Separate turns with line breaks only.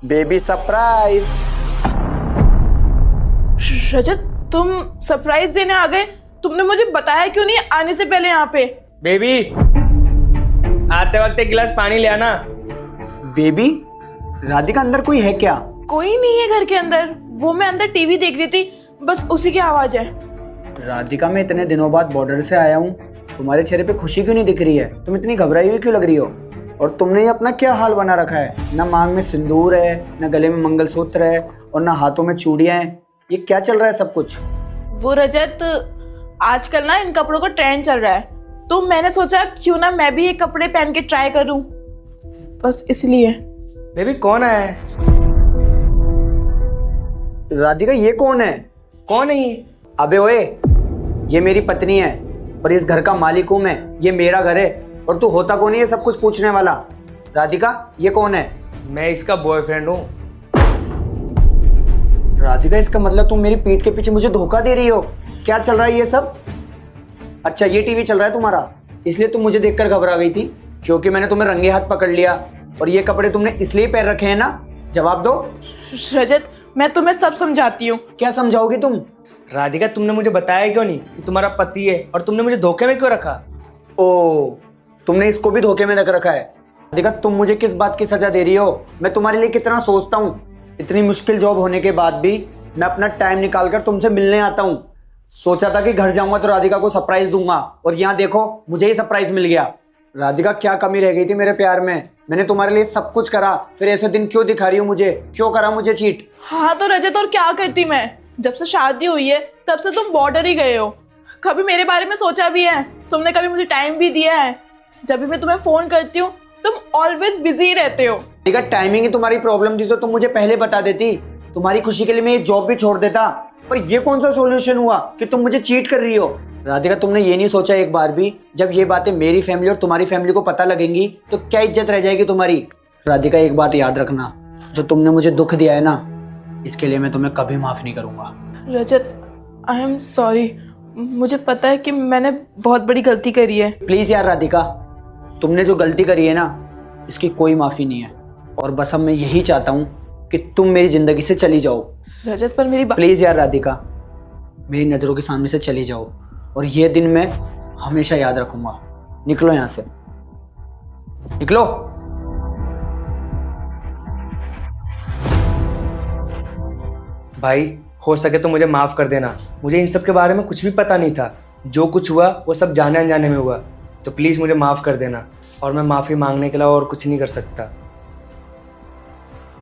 Baby surprise.
रजत, तुम surprise देने आ गए? तुमने मुझे बताया क्यों नहीं आने से पहले यहाँ पे?
बेबी, आते वक्त एक गिलास पानी ले आना।
बेबी, राधिका अंदर कोई है क्या?
कोई नहीं है घर के अंदर। वो मैं अंदर टीवी देख रही थी, बस उसी की आवाज है।
राधिका, मैं इतने दिनों बाद बॉर्डर से आया हूँ, तुम्हारे चेहरे पे खुशी क्यों नहीं दिख रही है? तुम इतनी घबराई हुई क्यों लग रही हो? और तुमने ये अपना क्या हाल बना रखा है? ना मांग में सिंदूर है, ना गले में मंगलसूत्र है, और ना हाथों में चूड़ियां हैं। ये क्या चल रहा है सब कुछ?
वो रजत, आजकल ना इन कपड़ों का ट्रेंड चल रहा है, तो मैंने सोचा क्यों ना मैं भी ये कपड़े पहन के ट्राई करूं, बस इसलिए।
बेबी, कौन आया है?
राधिका, ये कौन है?
कौन है ये?
अबे ओए, ये मेरी पत्नी है और इस घर का मालिक हूं मैं। ये मेरा घर है और तू होता कौन है ये सब कुछ पूछने वाला? राधिका, ये कौन है?
मैं इसका बॉयफ्रेंड हूँ।
राधिका, इसका मतलब तुम मेरी पीठ के पीछे मुझे धोखा दे रही हो? क्या चल रहा है ये सब? अच्छा, ये टीवी चल रहा है तुम्हारा, इसलिए तुम मुझे देखकर घबरा गई थी क्योंकि मैंने तुम्हें रंगे हाथ पकड़ लिया। और ये कपड़े तुमने इसलिए पहन रखे हैं ना? जवाब दो।
रजत, मैं तुम्हें सब समझाती हूँ।
क्या समझाओगी तुम?
राधिका, तुमने मुझे बताया क्यों नहीं कि तुम्हारा पति है, और तुमने मुझे धोखे में क्यों रखा?
ओ, तुमने इसको भी धोखे में रख रखा है। राधिका, तुम मुझे किस बात की सजा दे रही हो? मैं तुम्हारे लिए कितना सोचता हूँ। इतनी मुश्किल जॉब होने के बाद भी मैं अपना टाइम निकालकर तुमसे मिलने आता हूँ। सोचा था कि घर जाऊंगा तो राधिका को सरप्राइज दूंगा, और यहाँ देखो मुझे ही सरप्राइज मिल गया। राधिका, क्या कमी रह गई थी मेरे प्यार में? मैंने तुम्हारे लिए सब कुछ करा, फिर ऐसे दिन क्यों दिखा रही हो मुझे? क्यों करा मुझे चीट?
हाँ तो रजत, और क्या करती मैं? जब से शादी हुई है तब से तुम बॉर्डर ही गए हो। कभी मेरे बारे में सोचा भी है? तुमने कभी मुझे टाइम भी दिया है? जब भी मैं तुम्हें फोन करती हूँ तुम ऑलवेज बिजी रहते हो।
राधिका, टाइमिंग ही तुम्हारी प्रॉब्लम थी तो तुम मुझे पहले बता देती। तुम्हारी खुशी के लिए मैं ये जॉब भी छोड़ देता। पर ये कौन सा सॉल्यूशन हुआ कि तुम मुझे चीट कर रही हो? राधिका, तुमने ये नहीं सोचा एक बार भी, जब ये बातें मेरी फैमिली और तुम्हारी फैमिली को पता लगेंगी तो क्या इज्जत रह जाएगी तुम्हारी? राधिका, एक बात याद रखना, जो तुमने मुझे दुख दिया है ना, इसके लिए मैं तुम्हें कभी माफ नहीं करूंगा।
रजत, आई एम सॉरी। मुझे पता है कि मैंने बहुत बड़ी गलती करी है।
प्लीज यार राधिका, तुमने जो गलती करी है ना, इसकी कोई माफी नहीं है। और बस अब मैं यही चाहता हूँ कि तुम मेरी जिंदगी से चली जाओ।
रजत, पर मेरी
प्लीज यार राधिका, मेरी नजरों के सामने से चली जाओ, और ये दिन मैं हमेशा याद रखूंगा। निकलो यहां से, निकलो।
भाई, हो सके तो मुझे माफ कर देना। मुझे इन सब के बारे में कुछ भी पता नहीं था। जो कुछ हुआ वो सब जाने अनजाने में हुआ। तो प्लीज़ मुझे माफ़ कर देना, और मैं माफ़ी मांगने के अलावा और कुछ नहीं कर सकता।